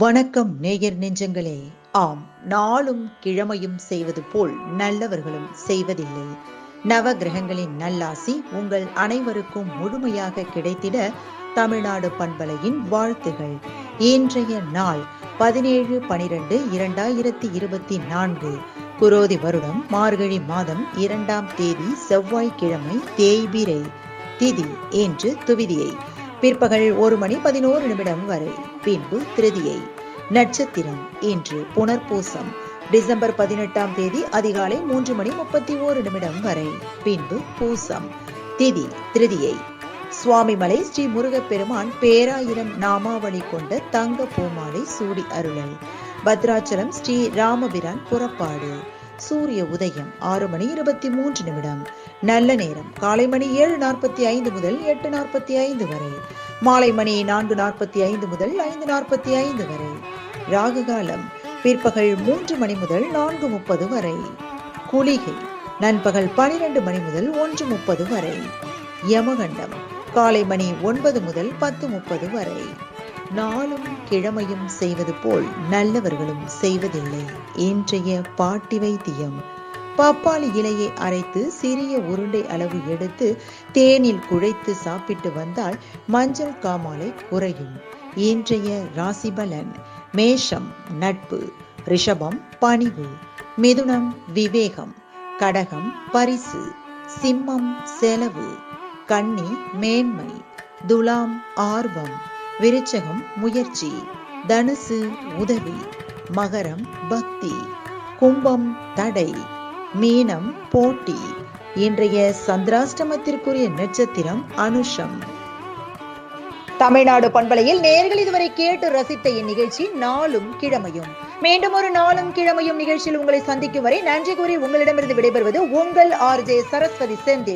வணக்கம் நேயர் நெஞ்சங்களே. ஆம், நாளும் கிழமையும் செய்வது போல் நல்லவர்களும் செய்வதில்லை. நவ கிரகங்களின் நல்லாசி உங்கள் அனைவருக்கும் முழுமையாக கிடைத்திட தமிழ்நாடு பண்பலையின் வாழ்த்துகள். இன்றைய நாள் 17/12/2024 குரோதி வருடம் மார்கழி மாதம் 2ஆம் தேதி செவ்வாய்க்கிழமை, தேய்பிறை திதி இன்று துவிதியை பிற்பகல் 1:11 வரை, பின்பு திருதியை. நட்சத்திரம் இன்று புனர்பூசம். டிசம்பர் 18ஆம் தேதி அதிகாலை 3:31 வரை, பின்பு பூசம். திதி திருதியை. சுவாமிமலை ஸ்ரீ முருகப்பெருமான் பேராயிரம் நாமாவளி கொண்ட தங்க பூமாலை சூடி அருளல். பத்ராச்சலம் ஸ்ரீ ராமபிரான் புறப்பாடு. சூரிய உதயம் 6:23. நல்ல நேரம் காலை மணி 7:45 முதல் 8:45 வரை, மாலை மணி 4:45 முதல் 5:45 வரை. ராகு காலம் பிற்பகல் 3 மணி முதல் 4:30 வரை. குளிகை நண்பகல் 12 மணி முதல் 1:30 வரை. யமகண்டம் காலை மணி 9 முதல் 10:30 வரை. நாளும் கிழமையும் செய்வது போல் நல்லவர்களும் செய்வதில்லை. இன்றைய பாட்டி வைத்தியம்: பப்பாளி இலையை அரைத்து சிறிய உருண்டை அளவு எடுத்து தேனில் குழைத்து சாப்பிட்டு வந்தால் மஞ்சள் காமாலை குறையும். இன்றைய ராசி பலன்: மேஷம் நட்பு, ரிஷபம் பணிவு, மிதுனம் விவேகம், கடகம் பரிசு, சிம்மம் செலவு, கன்னி மேன்மை, துலாம் ஆர்வம், விருச்சகம் முயற்சி, தனுசு உதவி, மகரம் பக்தி, கும்பம் தடை, மீனம் போட்டி. இன்றைய சந்திராஷ்டமத்திற்குரிய நட்சத்திரம் அனுஷம். தமிழ்நாடு பண்பலையில் நேயர்கள் இதுவரை கேட்டு ரசித்த இந்நிகழ்ச்சி நாளும் கிழமையும். மீண்டும் ஒரு நாளும் கிழமையும் நிகழ்ச்சியில் உங்களை சந்திக்கும் வரை நன்றி கூறி உங்களிடமிருந்து விடைபெறுவது உங்கள் RJ சரஸ்வதி செந்தில்.